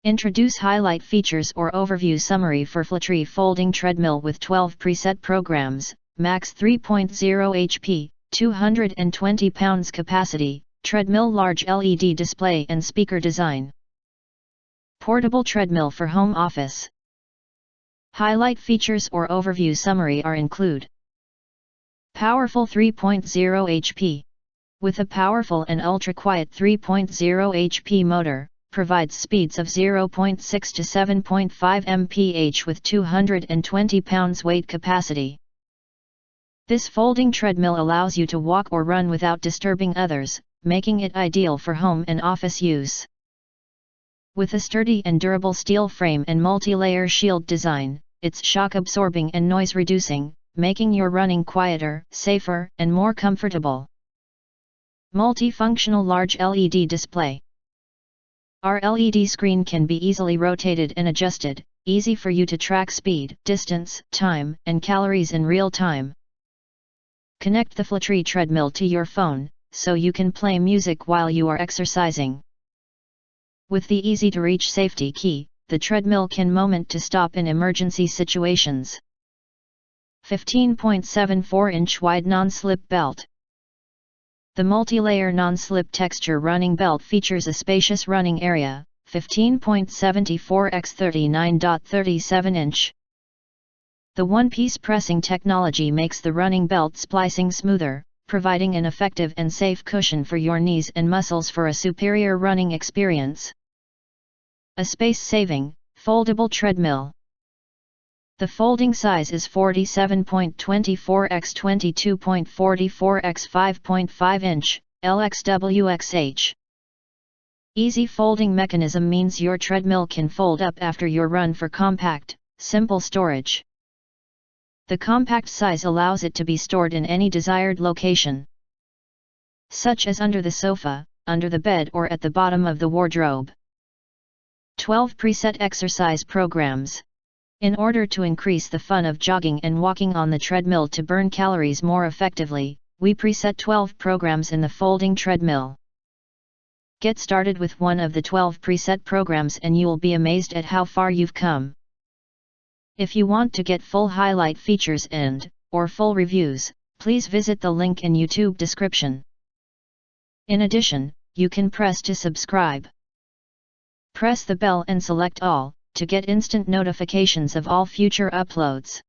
Introduce highlight features or overview summary for FLATREE folding treadmill with 12 preset programs, max 3.0 HP, 220 pounds capacity, treadmill large LED display and speaker design. Portable treadmill for home office. Highlight features or overview summary are include. Powerful 3.0 HP. With a powerful and ultra-quiet 3.0 HP motor, provides speeds of 0.6 to 7.5 mph with 220 pounds weight capacity. This folding treadmill allows you to walk or run without disturbing others, making it ideal for home and office use. With a sturdy and durable steel frame and multi-layer shield design, it's shock-absorbing and noise-reducing, making your running quieter, safer, and more comfortable. Multifunctional large LED display. Our LED screen can be easily rotated and adjusted, easy for you to track speed, distance, time, and calories in real time. Connect the FLATREE treadmill to your phone, so you can play music while you are exercising. With the easy-to-reach safety key, the treadmill can moment to stop in emergency situations. 15.74-inch wide non-slip belt. The multi-layer non-slip texture running belt features a spacious running area, 15.74 x 39.37 inch. The one-piece pressing technology makes the running belt splicing smoother, providing an effective and safe cushion for your knees and muscles for a superior running experience. A space-saving, foldable treadmill. The folding size is 47.24 x 22.44 x 5.5 inch, LXWXH. Easy folding mechanism means your treadmill can fold up after your run for compact, simple storage. The compact size allows it to be stored in any desired location, such as under the sofa, under the bed or at the bottom of the wardrobe. 12 preset exercise programs. In order to increase the fun of jogging and walking on the treadmill to burn calories more effectively, we preset 12 programs in the folding treadmill. Get started with one of the 12 preset programs and you'll be amazed at how far you've come. If you want to get full highlight features or full reviews, please visit the link in YouTube description. In addition, you can press to subscribe. Press the bell and select all, to get instant notifications of all future uploads.